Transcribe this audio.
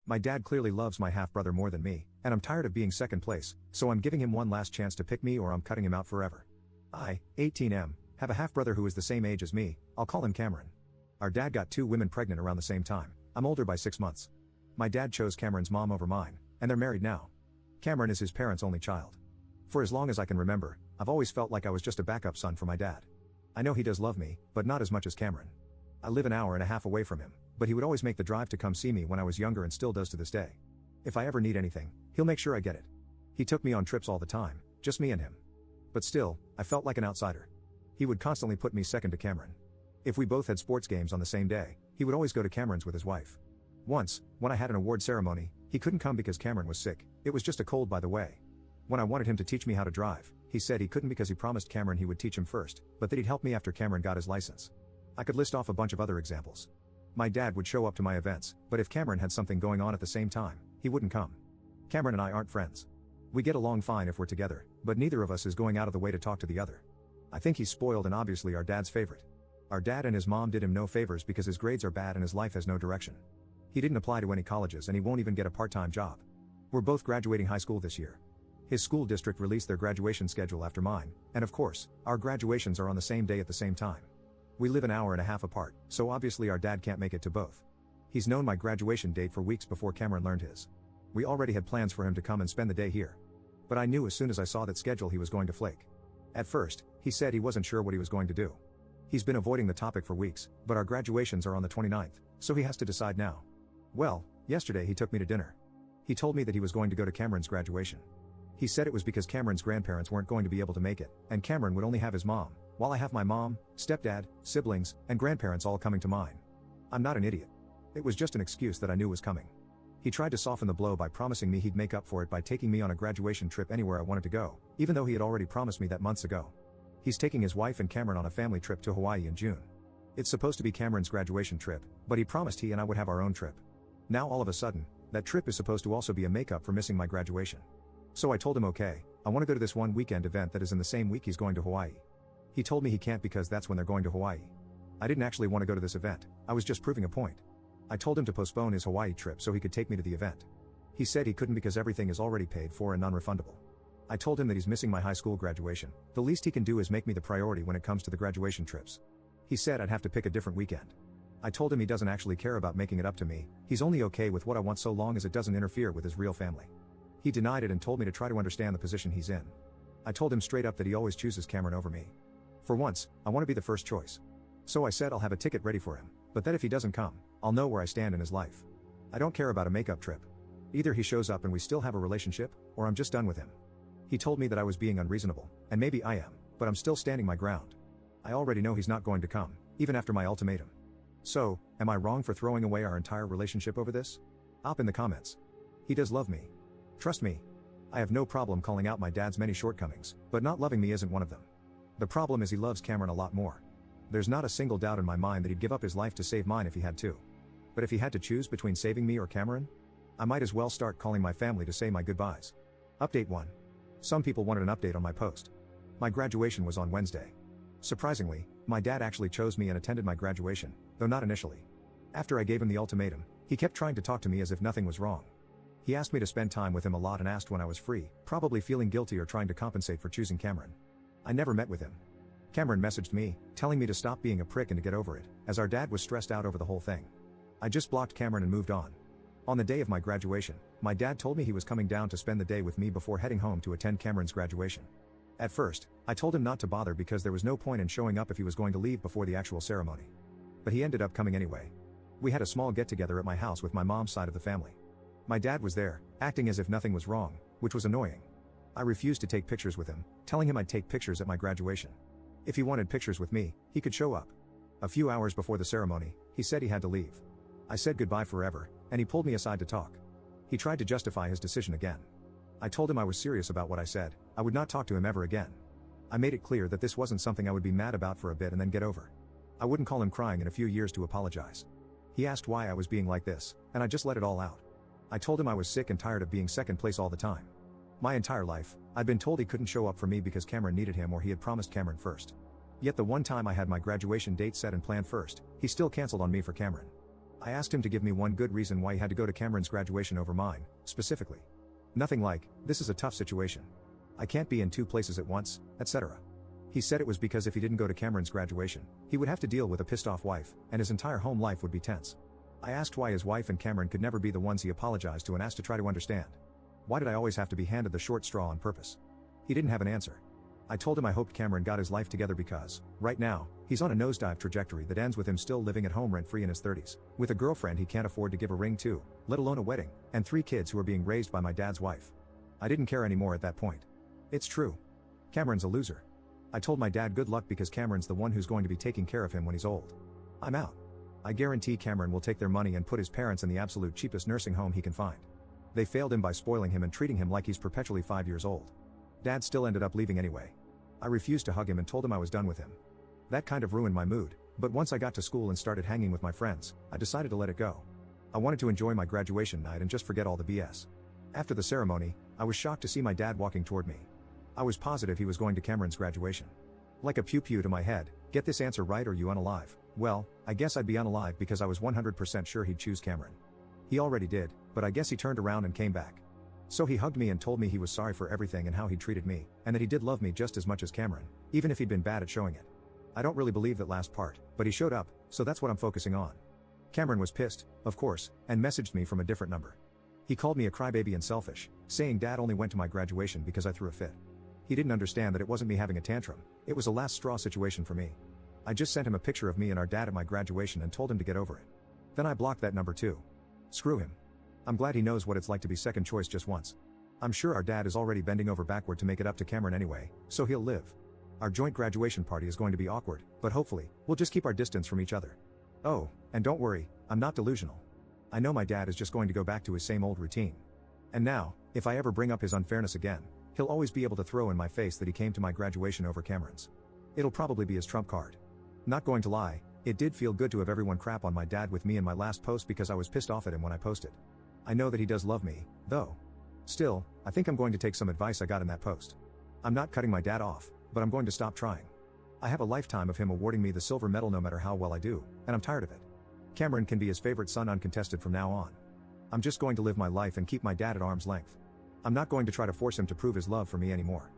My dad clearly loves my half-brother more than me, and I'm tired of being second place, so I'm giving him one last chance to pick me or I'm cutting him out forever. I, 18M, have a half-brother who is the same age as me. I'll call him Cameron. Our dad got 2 women pregnant around the same time. I'm older by 6 months. My dad chose Cameron's mom over mine, and they're married now. Cameron is his parents' only child. For as long as I can remember, I've always felt like I was just a backup son for my dad. I know he does love me, but not as much as Cameron. I live an hour and a half away from him, but he would always make the drive to come see me when I was younger and still does to this day. If I ever need anything, he'll make sure I get it. He took me on trips all the time, just me and him. But still, I felt like an outsider. He would constantly put me second to Cameron. If we both had sports games on the same day, he would always go to Cameron's with his wife. Once, when I had an award ceremony, he couldn't come because Cameron was sick. It was just a cold, by the way. When I wanted him to teach me how to drive, he said he couldn't because he promised Cameron he would teach him first, but that he'd help me after Cameron got his license. I could list off a bunch of other examples. My dad would show up to my events, but if Cameron had something going on at the same time, he wouldn't come. Cameron and I aren't friends. We get along fine if we're together, but neither of us is going out of the way to talk to the other. I think he's spoiled and obviously our dad's favorite. Our dad and his mom did him no favors because his grades are bad and his life has no direction. He didn't apply to any colleges and he won't even get a part-time job. We're both graduating high school this year. His school district released their graduation schedule after mine, and of course, our graduations are on the same day at the same time. We live an hour and a half apart, so obviously our dad can't make it to both. He's known my graduation date for weeks before Cameron learned his. We already had plans for him to come and spend the day here. But I knew as soon as I saw that schedule he was going to flake. At first, he said he wasn't sure what he was going to do. He's been avoiding the topic for weeks, but our graduations are on the 29th, so he has to decide now. Well, yesterday he took me to dinner. He told me that he was going to go to Cameron's graduation. He said it was because Cameron's grandparents weren't going to be able to make it, and Cameron would only have his mom, while I have my mom, stepdad, siblings, and grandparents all coming to mine. I'm not an idiot. It was just an excuse that I knew was coming. He tried to soften the blow by promising me he'd make up for it by taking me on a graduation trip anywhere I wanted to go, even though he had already promised me that months ago. He's taking his wife and Cameron on a family trip to Hawaii in June. It's supposed to be Cameron's graduation trip, but he promised he and I would have our own trip. Now all of a sudden, that trip is supposed to also be a makeup for missing my graduation. So I told him okay, I want to go to this one weekend event that is in the same week he's going to Hawaii. He told me he can't because that's when they're going to Hawaii. I didn't actually want to go to this event, I was just proving a point. I told him to postpone his Hawaii trip so he could take me to the event. He said he couldn't because everything is already paid for and non-refundable. I told him that he's missing my high school graduation, the least he can do is make me the priority when it comes to the graduation trips. He said I'd have to pick a different weekend. I told him he doesn't actually care about making it up to me, he's only okay with what I want so long as it doesn't interfere with his real family. He denied it and told me to try to understand the position he's in. I told him straight up that he always chooses Cameron over me. For once, I want to be the first choice. So I said I'll have a ticket ready for him, but that if he doesn't come, I'll know where I stand in his life. I don't care about a makeup trip. Either he shows up and we still have a relationship, or I'm just done with him. He told me that I was being unreasonable, and maybe I am, but I'm still standing my ground. I already know he's not going to come, even after my ultimatum. So, am I wrong for throwing away our entire relationship over this? Up in the comments. He does love me. Trust me. I have no problem calling out my dad's many shortcomings, but not loving me isn't one of them. The problem is he loves Cameron a lot more. There's not a single doubt in my mind that he'd give up his life to save mine if he had to. But if he had to choose between saving me or Cameron, I might as well start calling my family to say my goodbyes. Update 1. Some people wanted an update on my post. My graduation was on Wednesday. Surprisingly, my dad actually chose me and attended my graduation, though not initially. After I gave him the ultimatum, he kept trying to talk to me as if nothing was wrong. He asked me to spend time with him a lot and asked when I was free, probably feeling guilty or trying to compensate for choosing Cameron. I never met with him. Cameron messaged me, telling me to stop being a prick and to get over it, as our dad was stressed out over the whole thing. I just blocked Cameron and moved on. On the day of my graduation, my dad told me he was coming down to spend the day with me before heading home to attend Cameron's graduation. At first, I told him not to bother because there was no point in showing up if he was going to leave before the actual ceremony. But he ended up coming anyway. We had a small get-together at my house with my mom's side of the family. My dad was there, acting as if nothing was wrong, which was annoying. I refused to take pictures with him, telling him I'd take pictures at my graduation. If he wanted pictures with me, he could show up. A few hours before the ceremony, he said he had to leave. I said goodbye forever, and he pulled me aside to talk. He tried to justify his decision again. I told him I was serious about what I said, I would not talk to him ever again. I made it clear that this wasn't something I would be mad about for a bit and then get over. I wouldn't call him crying in a few years to apologize. He asked why I was being like this, and I just let it all out. I told him I was sick and tired of being second place all the time. My entire life, I'd been told he couldn't show up for me because Cameron needed him or he had promised Cameron first. Yet the one time I had my graduation date set and planned first, he still canceled on me for Cameron. I asked him to give me one good reason why he had to go to Cameron's graduation over mine, specifically. Nothing like, this is a tough situation. I can't be in two places at once, etc. He said it was because if he didn't go to Cameron's graduation, he would have to deal with a pissed off wife, and his entire home life would be tense. I asked why his wife and Cameron could never be the ones he apologized to and asked to try to understand. Why did I always have to be handed the short straw on purpose? He didn't have an answer. I told him I hoped Cameron got his life together because, right now, he's on a nosedive trajectory that ends with him still living at home rent-free in his 30s, with a girlfriend he can't afford to give a ring to, let alone a wedding, and 3 kids who are being raised by my dad's wife. I didn't care anymore at that point. It's true. Cameron's a loser. I told my dad good luck because Cameron's the one who's going to be taking care of him when he's old. I'm out. I guarantee Cameron will take their money and put his parents in the absolute cheapest nursing home he can find. They failed him by spoiling him and treating him like he's perpetually 5 years old. Dad still ended up leaving anyway. I refused to hug him and told him I was done with him. That kind of ruined my mood, but once I got to school and started hanging with my friends, I decided to let it go. I wanted to enjoy my graduation night and just forget all the BS. After the ceremony, I was shocked to see my dad walking toward me. I was positive he was going to Cameron's graduation. Like a pew-pew to my head, get this answer right or you unalive. Well, I guess I'd be unalive because I was 100% sure he'd choose Cameron. He already did, but I guess he turned around and came back. So he hugged me and told me he was sorry for everything and how he treated me, and that he did love me just as much as Cameron, even if he'd been bad at showing it. I don't really believe that last part, but he showed up, so that's what I'm focusing on. Cameron was pissed, of course, and messaged me from a different number. He called me a crybaby and selfish, saying Dad only went to my graduation because I threw a fit. He didn't understand that it wasn't me having a tantrum, it was a last straw situation for me. I just sent him a picture of me and our dad at my graduation and told him to get over it. Then I blocked that number too. Screw him. I'm glad he knows what it's like to be second choice just once. I'm sure our dad is already bending over backward to make it up to Cameron anyway, so he'll live. Our joint graduation party is going to be awkward, but hopefully, we'll just keep our distance from each other. Oh, and don't worry, I'm not delusional. I know my dad is just going to go back to his same old routine. And now, if I ever bring up his unfairness again, he'll always be able to throw in my face that he came to my graduation over Cameron's. It'll probably be his trump card. Not going to lie, it did feel good to have everyone crap on my dad with me in my last post because I was pissed off at him when I posted. I know that he does love me, though. Still, I think I'm going to take some advice I got in that post. I'm not cutting my dad off, but I'm going to stop trying. I have a lifetime of him awarding me the silver medal no matter how well I do, and I'm tired of it. Cameron can be his favorite son uncontested from now on. I'm just going to live my life and keep my dad at arm's length. I'm not going to try to force him to prove his love for me anymore.